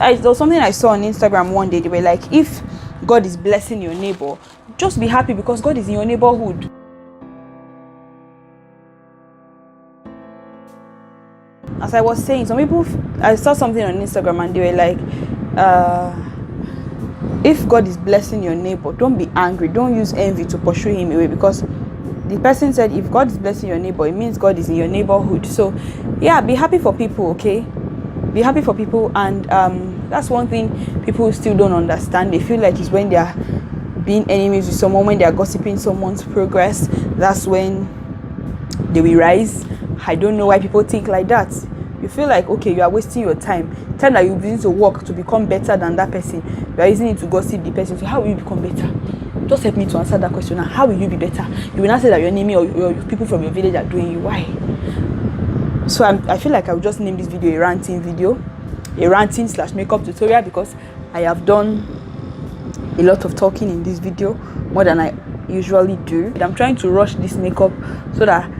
there was something I saw on Instagram one day. They were like, if God is blessing your neighbor, just be happy because God is in your neighborhood. As I was saying, some people, I saw something on Instagram and they were like, if God is blessing your neighbor, don't be angry, don't use envy to pursue him away, because the person said if God is blessing your neighbor, it means God is in your neighborhood. So yeah, be happy for people, okay? Be happy for people. And that's one thing people still don't understand. They feel like it's when they are being enemies with someone, when they are gossiping someone's progress, that's when they will rise. I don't know why people think like that. You feel like, okay, you are wasting your time that you begin to work to become better than that person, you are using it to gossip the person. So how will you become better? Just help me to answer that question. How will you be better? You will not say that your enemy or your people from your village are doing you. Why? So I feel like I will just name this video a ranting / makeup tutorial, because I have done a lot of talking in this video, more than I usually do. I'm trying to rush this makeup so that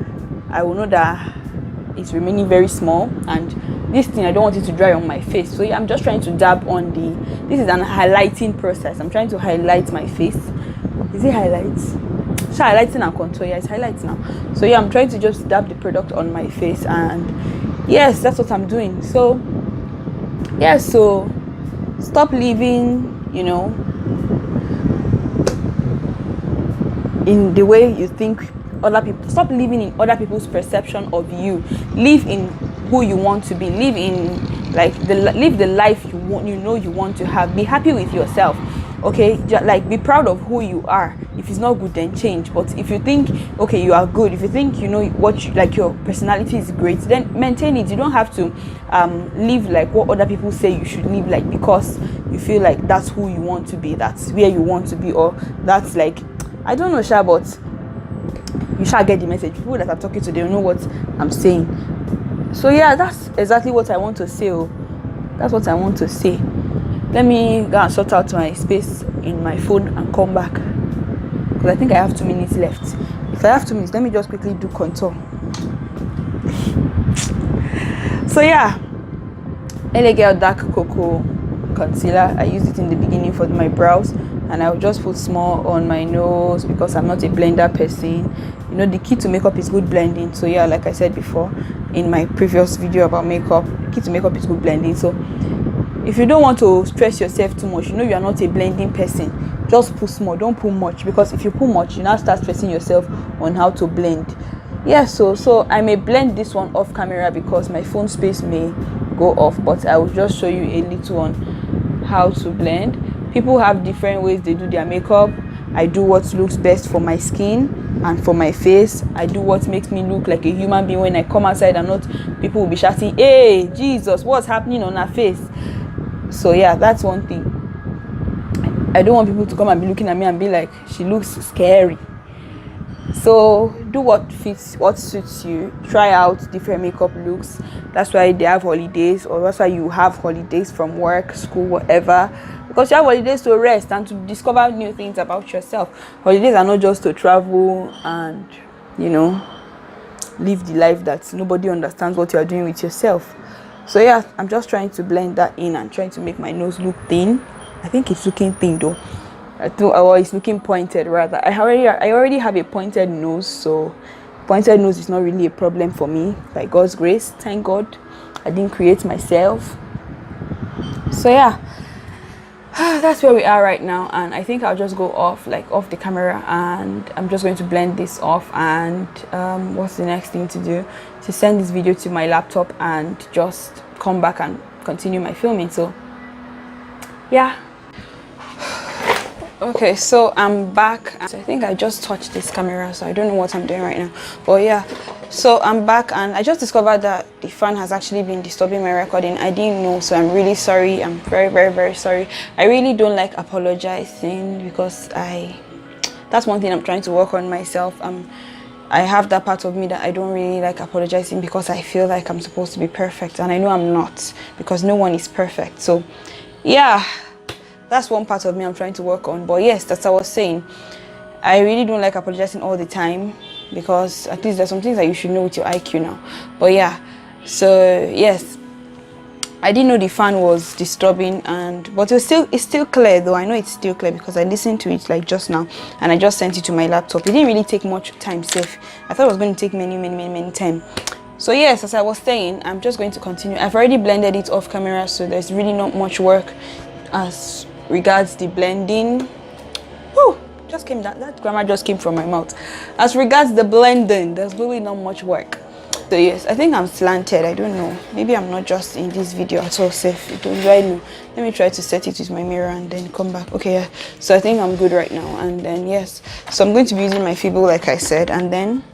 I will know that it's remaining very small, and this thing I don't want it to dry on my face. So yeah, I'm just trying to dab on this is an highlighting process. I'm trying to highlight my face. Is it highlights? So highlighting and contour. Yeah, it's highlights now. So yeah, I'm trying to just dab the product on my face, and yes, that's what I'm doing. So yeah, so stop living, you know, in the way you think other people. Stop living in other people's perception of you. Live in who you want to be. Live in live the life you want, you know you want to have. Be happy with yourself, okay? Like, be proud of who you are. If it's not good, then change. But if you think, okay, you are good, if you think you know what you, like, your personality is great, then maintain it. You don't have to live like what other people say you should live like, because you feel like that's who you want to be, that's where you want to be, or that's like, I don't know, Sha, but you shall get the message. People that I'm talking to, they know what I'm saying. So yeah, that's exactly what I want to say. That's what I want to say. Let me go and sort out my space in my phone and come back, because I think I have 2 minutes left. If I have 2 minutes, let me just quickly do contour. So yeah, LA Girl Dark Cocoa Concealer. I used it in the beginning for my brows, and I'll just put small on my nose because I'm not a blender person. You know, the key to makeup is good blending. So yeah, like I said before in my previous video about makeup, the key to makeup is good blending. So if you don't want to stress yourself too much, you know you are not a blending person, just put small, don't put much, because if you put much, you now start stressing yourself on how to blend. Yeah, so I may blend this one off camera because my phone space may go off, but I will just show you a little on how to blend. People have different ways they do their makeup. I do what looks best for my skin and for my face. I do what makes me look like a human being when I come outside, and not people will be shouting, "Hey, Jesus, what's happening on her face?" So yeah, that's one thing. I don't want people to come and be looking at me and be like, she looks scary. So do what fits, what suits you. Try out different makeup looks. That's why they have holidays, or that's why you have holidays from work, school, whatever, because you have holidays to rest and to discover new things about yourself. Holidays are not just to travel and, you know, live the life that nobody understands what you are doing with yourself. So yeah, I'm just trying to blend that in and trying to make my nose look thin. I think it's looking thin though. It's looking pointed rather. I already have a pointed nose, so pointed nose is not really a problem for me, by God's grace. Thank God I didn't create myself. So yeah, that's where we are right now, and I think I'll just go off the camera, and I'm just going to blend this off. And what's the next thing to do? To send this video to my laptop and just come back and continue my filming. So yeah. Okay, so I'm back. I think I just touched this camera, so I don't know what I'm doing right now, but yeah, so I'm back, and I just discovered that the fan has actually been disturbing my recording. I didn't know, so I'm really sorry. I'm very, very, very sorry. I really don't like apologizing, because that's one thing I'm trying to work on myself. I have that part of me that I don't really like apologizing, because I feel like I'm supposed to be perfect, and I know I'm not, because no one is perfect. So yeah, that's one part of me I'm trying to work on. But yes, that's what I was saying. I really don't like apologizing all the time, because at least there's some things that you should know with your IQ now. But yeah, so yes, I didn't know the fan was disturbing, but it's still clear though. I know it's still clear because I listened to it like just now, and I just sent it to my laptop. It didn't really take much time safe. I thought it was going to take many time. So yes, as I was saying, I'm just going to continue. I've already blended it off camera, so there's really not much work as regards the blending. Woo! That grammar just came from my mouth. As regards the blending, there's really not much work. So yes, I think I'm slanted. I don't know. Maybe I'm not just in this video at all safe. Do I know? Let me try to set it with my mirror and then come back. Okay, yeah. So I think I'm good right now. And then yes, so I'm going to be using my Feeble like I said. And then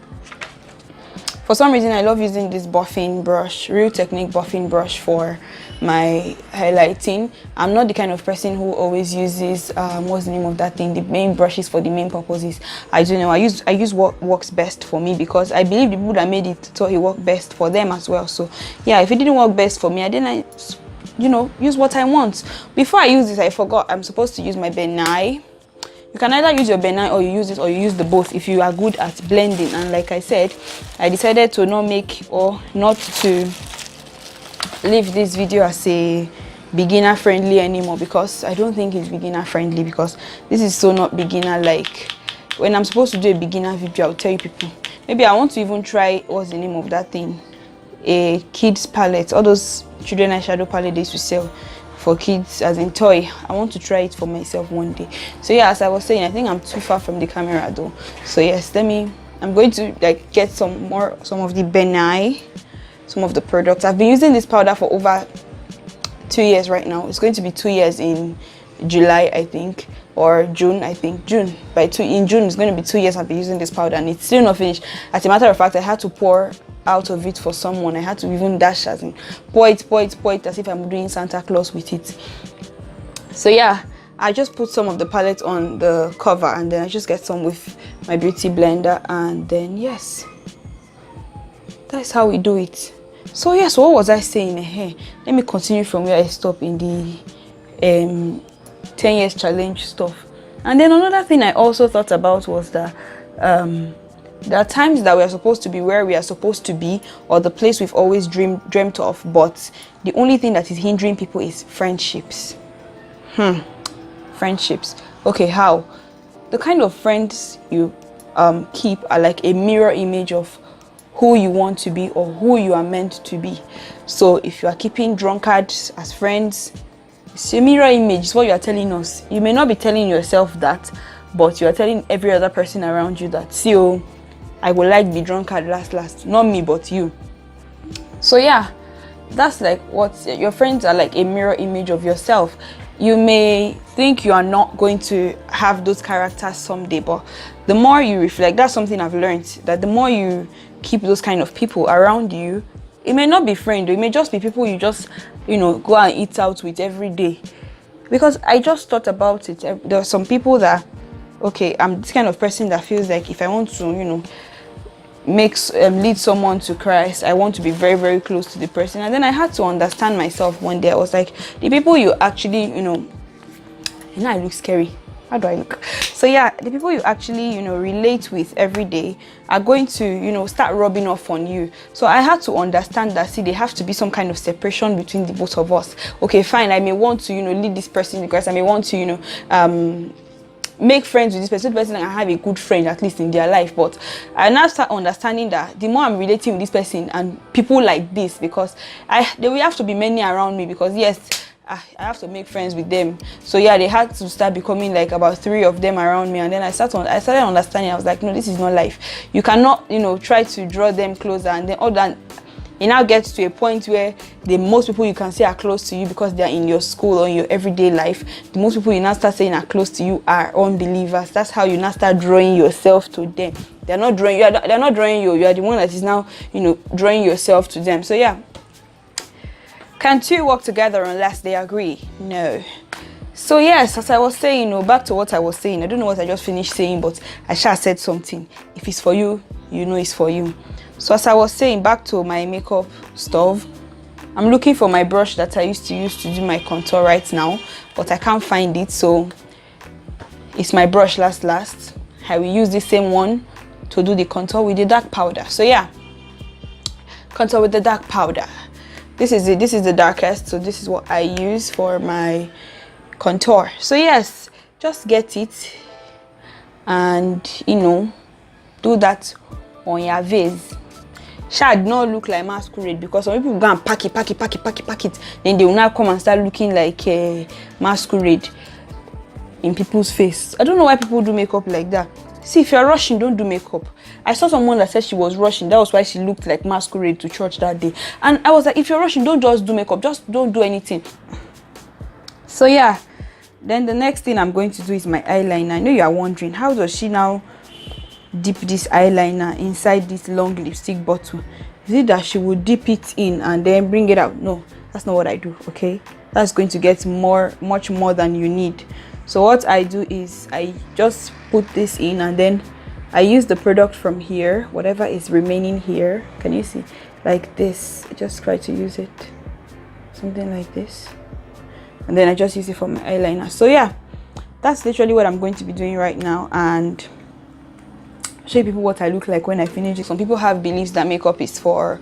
for some reason I love using this buffing brush, Real Technique buffing brush for my highlighting. I'm not the kind of person who always uses what's the name of that thing, the main brushes for the main purposes. I don't know, I use what works best for me, because I believe the people that made it thought it worked best for them as well. So yeah, if it didn't work best for me, I didn't, you know, use what I want. Before I use this, I forgot I'm supposed to use my benai. You can either use your benai or you use it, or you use the both if you are good at blending. And like I said, I decided to not to leave this video as a beginner friendly anymore, because I don't think it's beginner friendly, because this is so not beginner like. When I'm supposed to do a beginner video, I'll tell you people, maybe I want to even try, what's the name of that thing, a kids palette, all those children eyeshadow palette they used to sell for kids as in toy. I want to try it for myself one day. So yeah, as I was saying, I think I'm too far from the camera though. So yes, I'm going to like get some of the benai, some of the products. I've been using this powder for over 2 years right now. It's going to be 2 years in July, I think, or June, I think. June. In June, it's going to be 2 years I've been using this powder, and it's still not finished. As a matter of fact, I had to pour out of it for someone. I had to even dash, as in pour it as if I'm doing Santa Claus with it. So yeah, I just put some of the palette on the cover, and then I just get some with my beauty blender, and then yes, that's how we do it. So yes, what was I saying here? Let me continue from where I stopped in the 10 years challenge stuff. And then another thing I also thought about was that there are times that we are supposed to be where we are supposed to be, or the place we've always dreamt of, but the only thing that is hindering people is friendships. Friendships. Okay, how? The kind of friends you keep are like a mirror image of who you want to be or who you are meant to be. So if you are keeping drunkards as friends, it's a mirror image. It's what you are telling us. You may not be telling yourself that, but you are telling every other person around you that, see, oh, I would like be drunkard last. Not me, but you. So yeah, that's like what your friends are, like a mirror image of yourself. You may think you are not going to have those characters someday, but the more you reflect, that's something I've learned, that the more you keep those kind of people around you, it may not be friends, it may just be people you just, you know, go and eat out with every day. Because I just thought about it. There are some people that, okay, I'm this kind of person that feels like if I want to, you know, lead someone to Christ, I want to be very, very close to the person. And then I had to understand myself one day. I was like, the people you actually, you know, I look scary. How do I look? So yeah, the people you actually, you know, relate with every day are going to, you know, start rubbing off on you. So I had to understand that, see, there has to be some kind of separation between the both of us. Okay, fine, I may want to, you know, lead this person because I may want to, you know, make friends with this person. The person can have a good friend at least in their life. But I now start understanding that the more I'm relating with this person and people like this, because there will have to be many around me, because yes, I have to make friends with them. So yeah, they had to start becoming like about 3 of them around me, and then I started understanding. I was like, no, this is not life. You cannot, you know, try to draw them closer, and then all that. It now gets to a point where the most people you can say are close to you because they are in your school or in your everyday life, the most people you now start saying are close to you are unbelievers. That's how you now start drawing yourself to them. They're not drawing you. They're not drawing you. You are the one that is now, you know, drawing yourself to them. So yeah. Can two work together unless they agree? No. So yes, as I was saying, you know, back to what I was saying. I don't know what I just finished saying, but I sure said something. If it's for you, you know it's for you. So as I was saying, back to my makeup stuff, I'm looking for my brush that I used to use to do my contour right now, but I can't find it. So it's my brush last. I will use the same one to do the contour with the dark powder. So yeah, contour with the dark powder. This is it. This is the darkest, so this is what I use for my contour. So yes, just get it and, you know, do that on your face. Shall not look like masquerade, because some people go and pack it, then they will now come and start looking like a masquerade in people's face. I don't know why people do makeup like that. See, if you're rushing, don't do makeup. I saw someone that said she was rushing. That was why she looked like masquerade to church that day. And I was like, if you're rushing, don't just do makeup. Just don't do anything. So yeah, then the next thing I'm going to do is my eyeliner. I know you are wondering, how does she now dip this eyeliner inside this long lipstick bottle? Is it that she would dip it in and then bring it out? No, that's not what I do. Okay, that's going to get much more than you need. So what I do is I just put this in, and then I use the product from here, whatever is remaining here. Can you see? Like this. I just try to use it, something like this, and then I just use it for my eyeliner. So yeah, that's literally what I'm going to be doing right now, and show people what I look like when I finish it. Some people have beliefs that makeup is for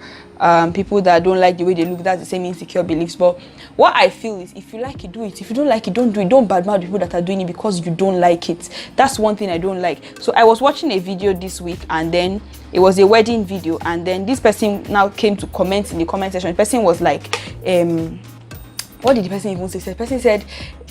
people that don't like the way they look. That's the same insecure beliefs. But what I feel is, if you like it, do it. If you don't like it, don't do it. Don't badmouth people that are doing it because you don't like it. That's one thing I don't like. So I was watching a video this week, and then it was a wedding video, and then this person now came to comment in the comment section. The person was like, what did the person even say? The person said,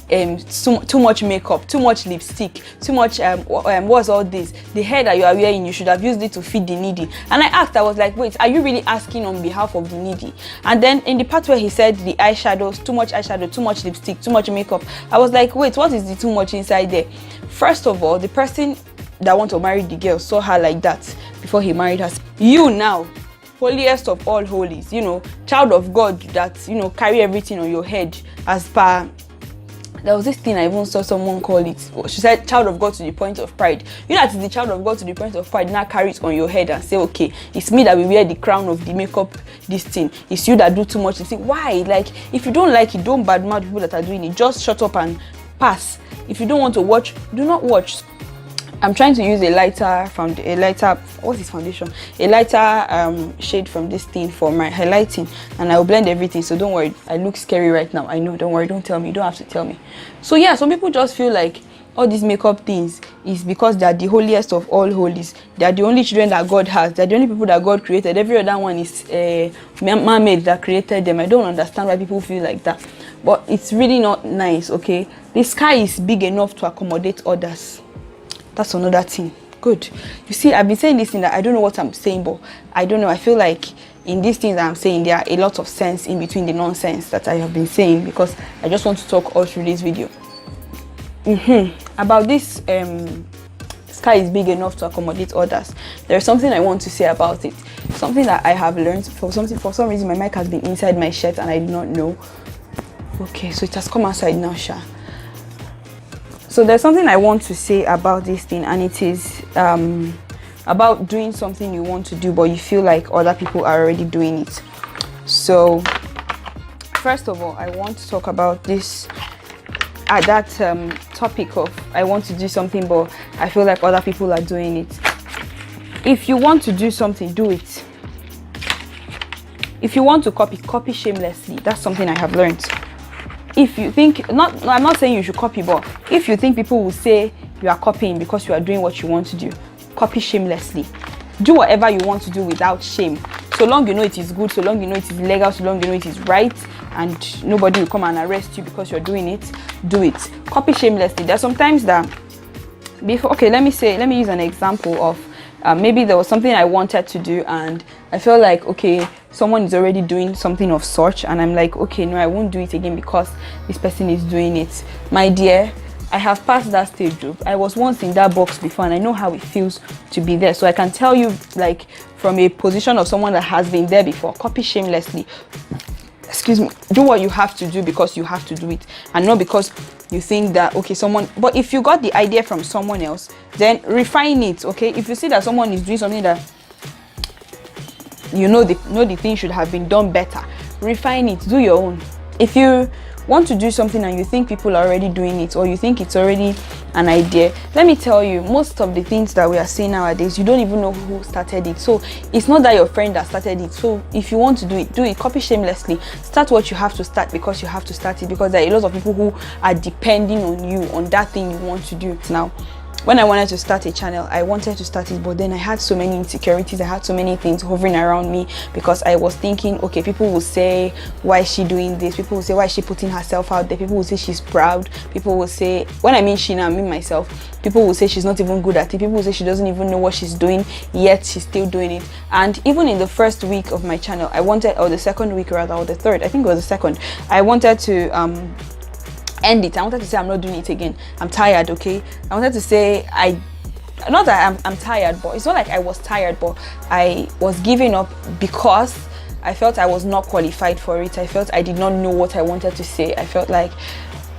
too much makeup, too much lipstick, too much what's all this? The hair that you are wearing, you should have used it to feed the needy. And I asked, I was like, wait, are you really asking on behalf of the needy? And then in the part where he said the eyeshadows, too much eyeshadow, too much lipstick, too much makeup, I was like, wait, what is the too much inside there? First of all, the person that want to marry the girl saw her like that before he married her. You now, holiest of all holies, you know, child of God that, you know, carry everything on your head as per. There was this thing I even saw someone call it. She said, child of God to the point of pride. You know, that is the child of God to the point of pride. Now carry it on your head and say, okay, it's me that will wear the crown of the makeup, this thing. It's you that do too much. You think, why? Like, if you don't like it, don't badmouth people that are doing it. Just shut up and pass. If you don't want to watch, do not watch. I'm trying to use a lighter what's this foundation? A lighter shade from this thing for my highlighting, and I will blend everything. So don't worry, I look scary right now. I know, don't worry, don't tell me, you don't have to tell me. So yeah, some people just feel like all these makeup things is because they are the holiest of all holies. They are the only children that God has. They are the only people that God created. Every other one is man-made that created them. I don't understand why people feel like that, but it's really not nice. Okay, the sky is big enough to accommodate others. That's another thing. Good. You see, I've been saying this thing that I don't know what I'm saying, but I don't know. I feel like in these things that I'm saying, there are a lot of sense in between the nonsense that I have been saying, because I just want to talk all through this video. About this sky is big enough to accommodate others. There's something I want to say about it. Something that I have learned. For some reason, my mic has been inside my shirt and I did not know. Okay, so it has come outside now, Sha. So there's something I want to say about this thing, and it is about doing something you want to do but you feel like other people are already doing it. So first of all, I want to talk about this topic of I want to do something but I feel like other people are doing it. If you want to do something, do it. If you want to copy shamelessly. That's something I have learned. If you think, I'm not saying you should copy, but if you think people will say you are copying because you are doing what you want to do, copy shamelessly. Do whatever you want to do without shame. So long you know it is good, so long you know it is legal, so long you know it is right, and nobody will come and arrest you because you're doing it, do it. Copy shamelessly. There's sometimes that before, okay, let me use an example of maybe there was something I wanted to do and I felt like, okay, someone is already doing something of such, and I'm like, okay, no, I won't do it again because this person is doing it. My dear, I have passed that stage group. I was once in that box before and I know how it feels to be there. So I can tell you, like, from a position of someone that has been there before, copy shamelessly. Excuse me, do what you have to do because you have to do it, and not because you think that, okay, but if you got the idea from someone else, then refine it. Okay, if you see that someone is doing something that you know the thing should have been done better, refine it, do your own. If you want to do something and you think people are already doing it, or you think it's already an idea. Let me tell you, most of the things that we are seeing nowadays, you don't even know who started it. So it's not that your friend that started it. So if you want to do it, copy shamelessly. Start what you have to start because you have to start it, because there are a lot of people who are depending on you, on that thing you want to do. Now, when I wanted to start a channel, I wanted to start it, but then I had so many insecurities, I had so many things hovering around me, because I was thinking, okay, people will say, why is she doing this? People will say, why is she putting herself out there? People will say she's proud. People will say, when I mean she now, I mean myself, people will say she's not even good at it. People will say she doesn't even know what she's doing, yet she's still doing it. And even in the first week of my channel, I wanted, or the second week rather, or the third, I think it was the second, I wanted to end it. I wanted to say I'm not doing it again. I'm tired, okay? I wanted to say not that I'm tired, but it's not like I was tired, but I was giving up because I felt I was not qualified for it. I felt I did not know what I wanted to say. I felt like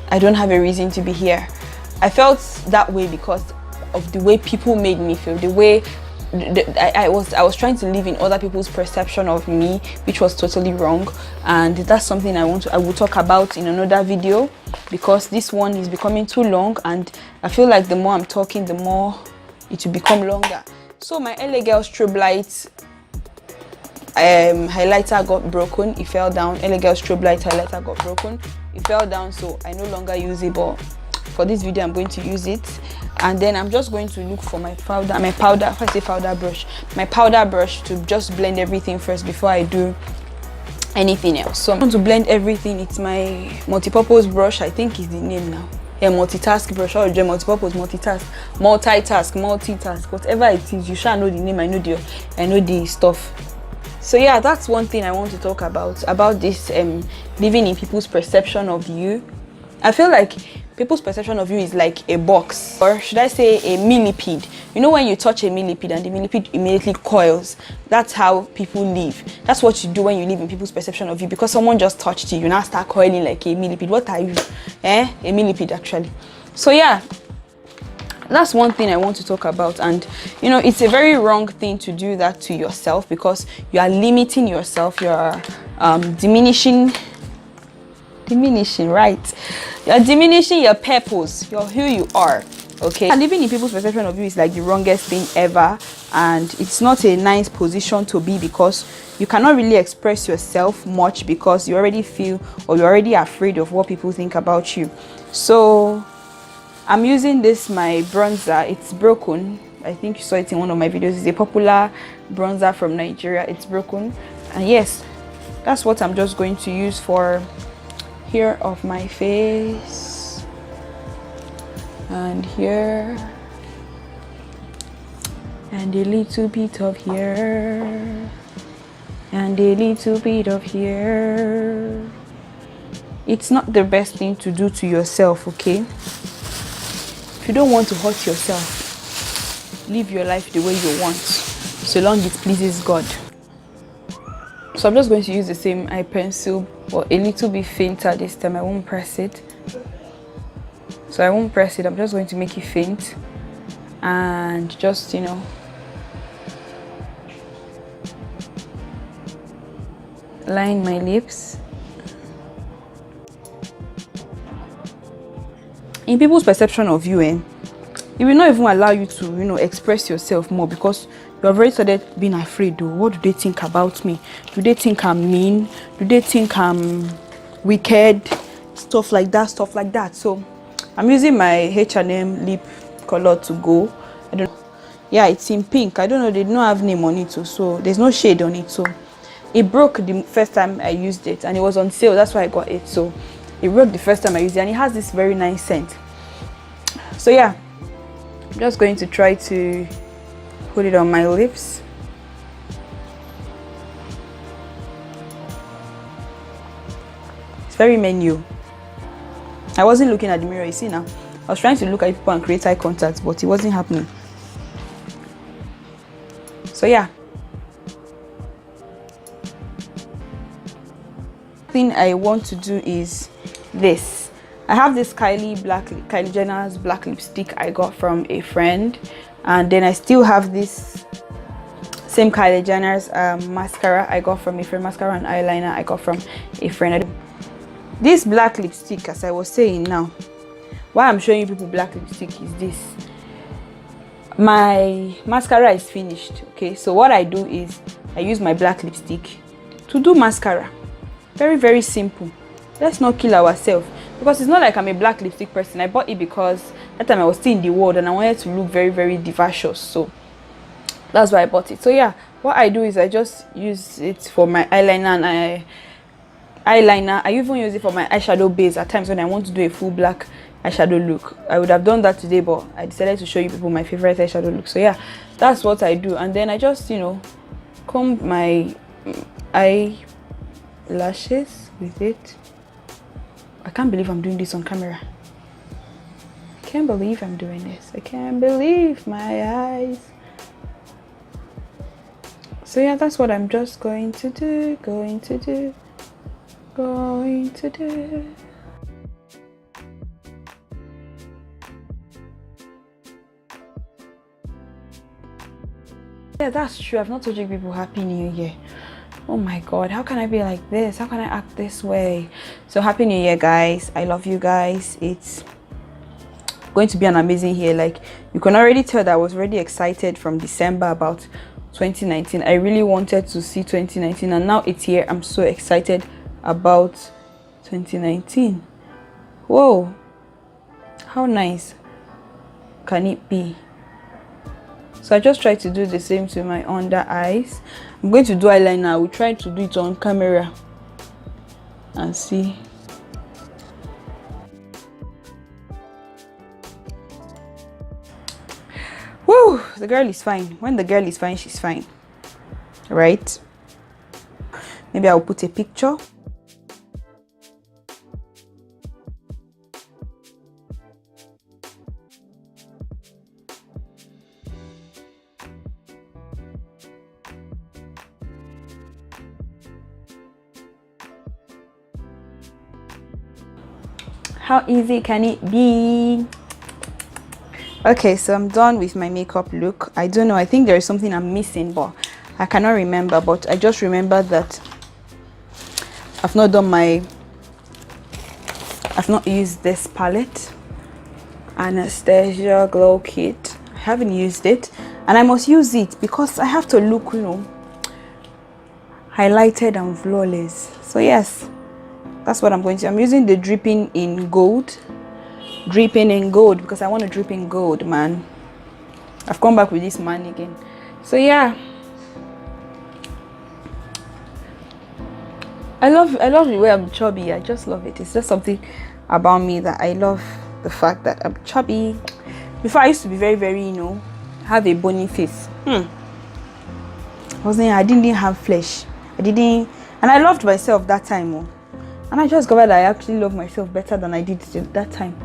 I don't have a reason to be here. I felt that way because of the way people made me feel, the way I was trying to live in other people's perception of me, which was totally wrong. And that's something I will talk about in another video, because this one is becoming too long, and I feel like the more I'm talking, the more it will become longer. So my LA Girl strobe light highlighter got broken. It fell down. LA Girl strobe light highlighter got broken. It fell down, so I no longer use it, but for this video I'm going to use it. And then I'm just going to look for my powder brush to just blend everything first before I do anything else. So I'm going to blend everything. It's my multi-purpose brush, I think is the name now. Yeah, multitask brush, or multi-purpose, multitask, whatever it is, you shall know the name. I know the stuff. So yeah, that's one thing I want to talk about this living in people's perception of you. I feel like people's perception of you is like a box, or should I say a millipede. You know, when you touch a millipede and the millipede immediately coils, that's how people live. That's what you do when you live in people's perception of you, because someone just touched you, you now start coiling like a millipede. What are you? A millipede, actually. So yeah, that's one thing I want to talk about. And you know, it's a very wrong thing to do that to yourself, because you are limiting yourself. You are diminishing, right? You're diminishing your purpose, who you are, okay? And living in people's perception of you is like the wrongest thing ever, and it's not a nice position to be, because you cannot really express yourself much, because you already feel, or you're already afraid of what people think about you. So I'm using this, my bronzer. It's broken. I think you saw it in one of my videos. It's a popular bronzer from Nigeria. It's broken, and yes, that's what I'm just going to use for here of my face, and here, and a little bit of here, and a little bit of here. It's not the best thing to do to yourself, okay? If you don't want to hurt yourself, live your life the way you want, so long it pleases God. So I'm just going to use the same eye pencil, but a little bit fainter this time. I won't press it. So I won't press it. I'm just going to make it faint, and just, you know, line my lips. In people's perception of you, it will not even allow you to, you know, express yourself more, because you have already started being afraid. Though, what do they think about me? Do they think I'm mean? Do they think I'm wicked? Stuff like that. So I'm using my H&M lip color to go. I don't. Yeah, it's in pink. I don't know. They don't have name on it, so there's no shade on it. So it broke the first time I used it, and it was on sale. That's why I got it. So it broke the first time I used it, and it has this very nice scent. So yeah, I'm just going to try to put it on my lips. It's very menu. I wasn't looking at the mirror, you see now. I was trying to look at people and create eye contact, but it wasn't happening. So yeah. Thing I want to do is this. I have this Kylie Jenner's black lipstick I got from a friend, and then I still have this same Kylie Jenner's mascara I got from a friend, mascara and eyeliner I got from a friend. This black lipstick, as I was saying now, why I'm showing you people black lipstick is this. My mascara is finished. Okay, so what I do is I use my black lipstick to do mascara. Very, very simple. Let's not kill ourselves, because it's not like I'm a black lipstick person. I bought it because that time I was still in the world and I wanted to look very, very divacious, so that's why I bought it. So yeah, what I do is I just use it for my eyeliner and I even use it for my eyeshadow base at times when I want to do a full black eyeshadow look. I would have done that today, but I decided to show you people my favorite eyeshadow look. So yeah, that's what I do. And then I just, you know, comb my eyelashes with it. I can't believe I'm doing this on camera. I can't believe I'm doing this. I can't believe my eyes. So yeah, that's what I'm just going to do. Yeah, that's true. I've not told you people Happy New Year. Oh my god, how can I be like this? How can I act this way? So Happy New Year, guys. I love you guys. It's going to be an amazing year. Like, you can already tell that I was already excited from December about 2019. I really wanted to see 2019, and now it's here. I'm so excited about 2019. Whoa, how nice can it be? So I just try to do the same to my under eyes. I'm going to do eyeliner. I will try to do it on camera and see. Woo, the girl is fine. When the girl is fine, she's fine, right? Maybe I'll put a picture. How easy can it be? Okay, so I'm done with my makeup look. I don't know, I think there is something I'm missing, but I cannot remember. But I just remember that I've not used this palette, Anastasia Glow Kit. I haven't used it, and I must use it because I have to look, you know, highlighted and flawless. So yes, that's what I'm going to. I'm using the dripping in gold because I want to drip in gold, man. I've come back with this man again. So yeah, I love the way I'm chubby. I just love it. It's just something about me that I love, the fact that I'm chubby. Before, I used to be very, very, you know, have a bony face. I didn't have flesh. And I loved myself that time. And I just discovered that I actually love myself better than I did at that time.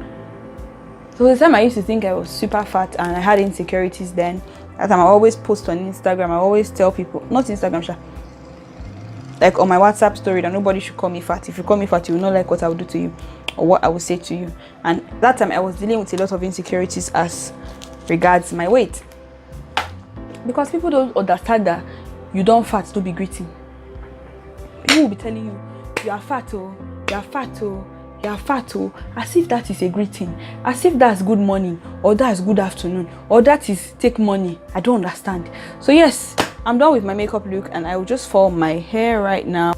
So the time I used to think I was super fat and I had insecurities then. That time I always post on Instagram. I always tell people, not Instagram, like on my WhatsApp story, that nobody should call me fat. If you call me fat, you will not like what I will do to you or what I will say to you. And that time I was dealing with a lot of insecurities as regards my weight. Because people don't understand that you don't fat, don't be greeting. People will be telling you, you are fat, oh, you are fat, oh, you are fat, oh, as if that is a greeting, as if that's good morning, or that's good afternoon, or that is take money. I don't understand. So yes, I'm done with my makeup look, and I will just file my hair right now.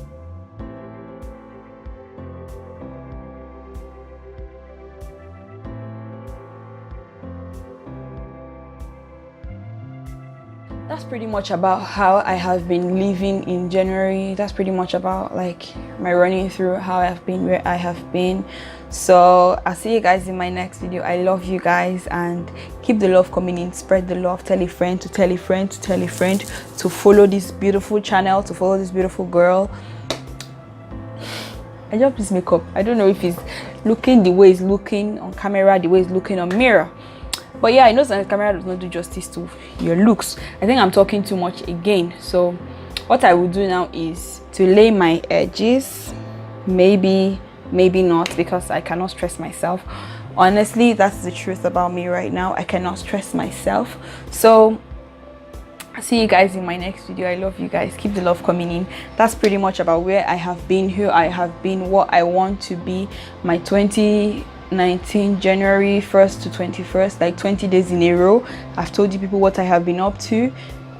That's pretty much about how I have been living in January. That's pretty much about like my running through how I've been, where I have been. So I'll see you guys in my next video. I love you guys, and keep the love coming in. Spread the love. Tell a friend to tell a friend to tell a friend to follow this beautiful channel, to follow this beautiful girl. I love this makeup. I don't know if it's looking the way it's looking on camera, the way it's looking on mirror. But yeah, I know that the camera does not do justice to your looks. I think I'm talking too much again. So what I will do now is to lay my edges. Maybe not, because I cannot stress myself. Honestly, that's the truth about me right now. I cannot stress myself. So I'll see you guys in my next video. I love you guys. Keep the love coming in. That's pretty much about where I have been, who I have been, what I want to be, my 2019 2019 January 1st to 21st, like 20 days in a row. I've told you people what I have been up to,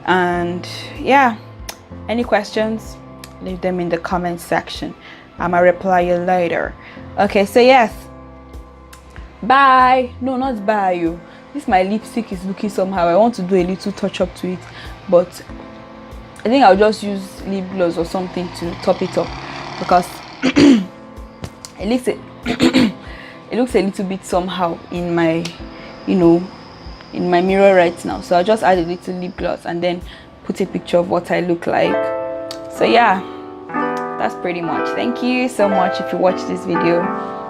and yeah, any questions, leave them in the comment section. I'ma reply you later. Okay, so yes, bye. No, not bye you. This my lipstick is looking somehow. I want to do a little touch up to it, but I think I'll just use lip gloss or something to top it up, because it looks it looks a little bit somehow in my, you know, in my mirror right now. So I'll just add a little lip gloss and then put a picture of what I look like. So yeah, that's pretty much. Thank you so much if you watched this video.